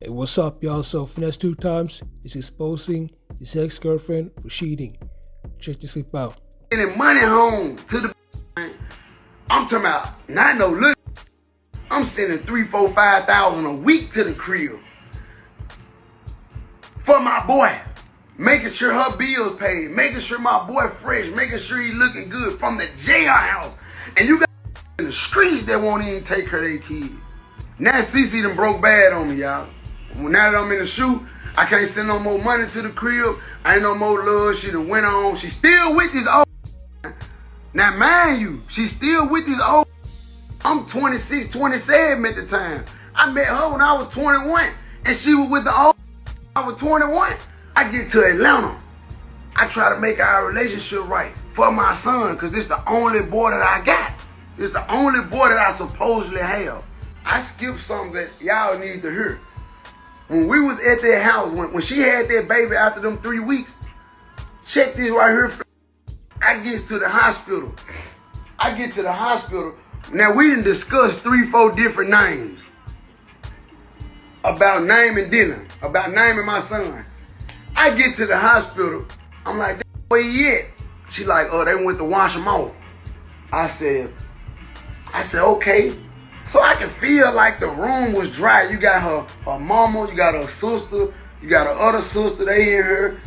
Hey, what's up, y'all? So, FINESSE2TYMES is exposing his ex-girlfriend for cheating. Check this clip out. Sending money home to the I'm talking about, not no look. I'm sending $3,000, $4,000, $5,000 a week to the crib for my boy. Making sure her bills paid, making sure my boy fresh, making sure he looking good from the jailhouse. And you got in the streets that won't even take her their kids. Now CC done broke bad on me, y'all. Now that I'm in the shoe, I can't send no more money to the crib. I ain't no more love. She done went on. She still with this old. Now mind you, she's still with this old. I'm 26, 27 at the time. I met her when I was 21, and she was with the old. I was 21. I get to Atlanta. I try to make our relationship right for my son, because it's the only boy that I got. It's the only boy that I supposedly have. I skipped something that y'all need to hear. When we was at their house, when she had that baby after them 3 weeks, check this right here. I get to the hospital. Now we done discussed 3-4 different names. About naming Dylan, about naming my son. I get to the hospital. I'm like, where he at? She like, oh, they went to wash him off. I said, okay. So I can feel like the room was dry. You got her mama, you got her sister, you got her other sister, they in here.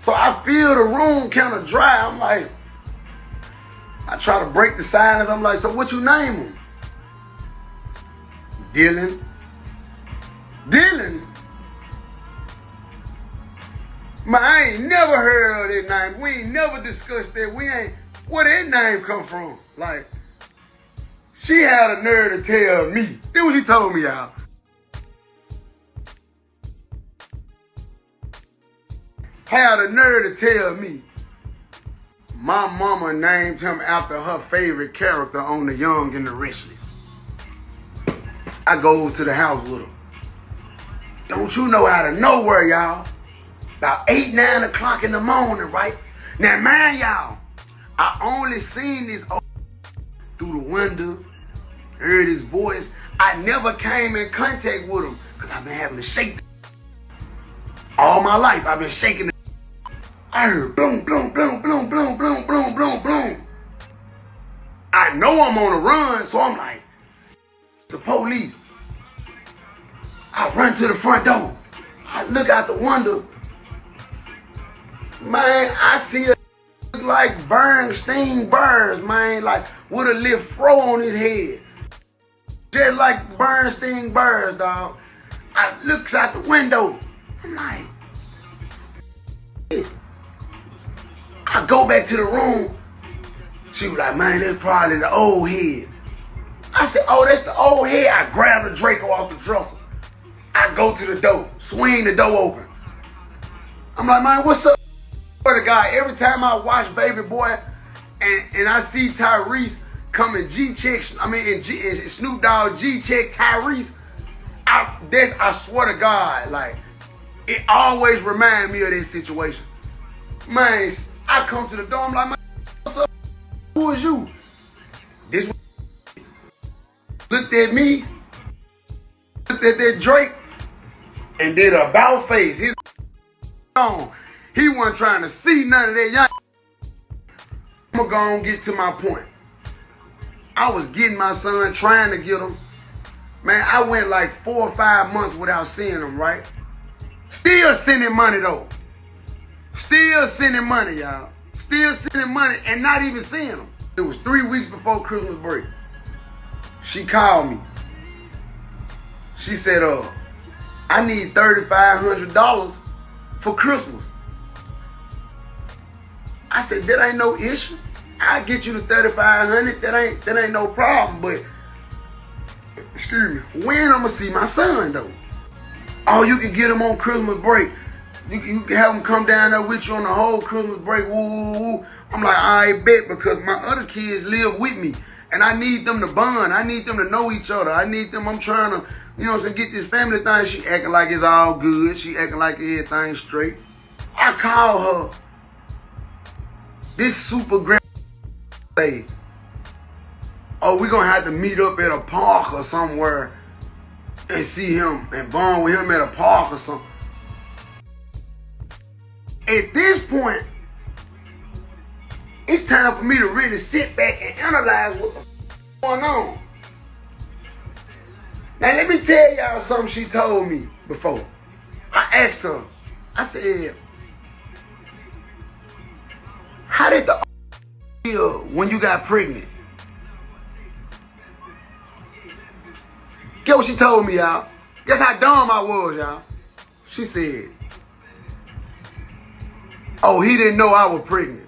So I feel the room kind of dry. I'm like, I try to break the silence. I'm like, so what you name him? Dylan. Dylan? Man, I ain't never heard of that name. We ain't never discussed that. Where that name come from? Like, she had a nerve to tell me. That's what she told me, y'all. Had a nerve to tell me. My mama named him after her favorite character on The Young and the Restless. I go to the house with her. Don't you know out of nowhere, y'all? About 8, 9 o'clock in the morning, right? Now, man, y'all, I only seen this through the window, heard his voice. I never came in contact with him because I've been having to shake. All my life, I've been shaking. I heard boom, boom, boom, boom, boom, boom, boom, boom, boom. I know I'm on the run, so I'm like, the police. I run to the front door. I look out the window. Man, I see a like Bernstein Burns, man, like with a little fro on his head. Just like Bernstein Burns, dog. I looks out the window. I'm like, I go back to the room. She was like, man, that's probably the old head. I said, oh, that's the old head. I grab the Draco off the dresser. I go to the door, swing the door open. I'm like, man, what's up? For the guy, every time I watch Baby Boy and I see Tyrese coming G-check, and Snoop Dogg G-check Tyrese, I swear to God, like, it always reminds me of this situation. Man, I come to the door, I'm like, man, what's up? Who is you? This looked at me, looked at that Drake, and did a about face. His on. He wasn't trying to see none of that young. I'm gonna go and get to my point. I was getting my son, trying to get him. Man, I went like 4 or 5 months without seeing him, right? Still sending money though. Still sending money, y'all. Still sending money and not even seeing him. It was 3 weeks before Christmas break. She called me. She said, I need $3,500 for Christmas. I said, that ain't no issue. I'll get you the $3,500. That ain't no problem. But, excuse me, when I'm gonna see my son though? Oh, you can get him on Christmas break. You can have him come down there with you on the whole Christmas break. Woo, woo, woo. I'm like, I bet, because my other kids live with me. And I need them to bond. I need them to know each other. I'm trying to, to get this family thing. She acting like it's all good. She acting like everything's straight. I call her. This super grand say, oh, we're going to have to meet up at a park or somewhere and see him and bond with him at a park or something. At this point, it's time for me to really sit back and analyze what's going on. Now let me tell y'all something she told me before. I asked her, I said, how did the feel when you got pregnant? Guess what she told me, y'all? Guess how dumb I was, y'all? She said, oh, he didn't know I was pregnant.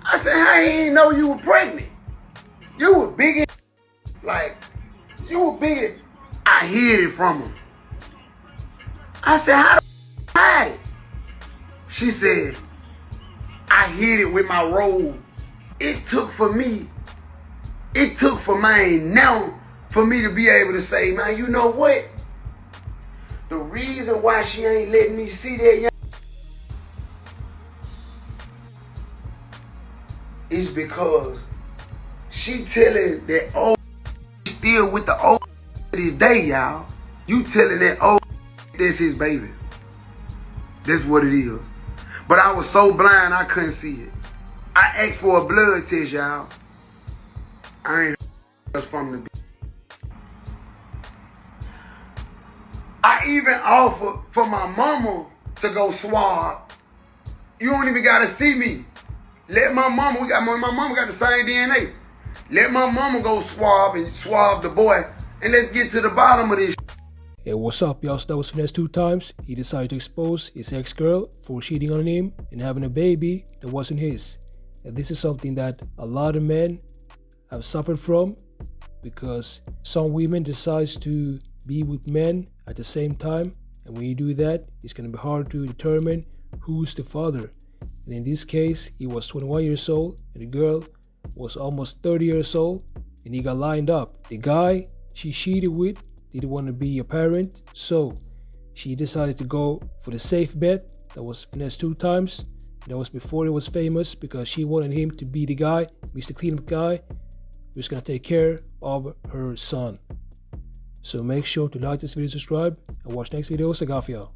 I said, how he didn't know you were pregnant? You were big, like, you were big. I hid it from him. I said, how the hide it? She said, I hid it with my robe. It took for mine now for me to be able to say, man, you know what? The reason why she ain't letting me see that young is because she telling that old still with the old to this day, y'all. You telling that old that's his baby. That's what it is. But I was so blind I couldn't see it. I asked for a blood test, y'all. I ain't heard from the. I even offered for my mama to go swab. You don't even gotta see me. Let my mama, my mama got the same DNA. Let my mama go swab and swab the boy, and let's get to the bottom of this. Hey, what's up, y'all? So that was Finesse2Tymes. He decided to expose his ex-girl for cheating on him and having a baby that wasn't his. And this is something that a lot of men have suffered from, because some women decide to be with men at the same time, and when you do that, it's going to be hard to determine who's the father. And in this case, he was 21 years old and the girl was almost 30 years old, and he got lined up. The guy she cheated with didn't want to be a parent, so she decided to go for the safe bet. That was Finesse2Tymes. That was before he was famous, because she wanted him to be the guy, Mr. Cleanup guy, who's going to take care of her son. So make sure to like this video, subscribe, and watch next videos. I got for y'all.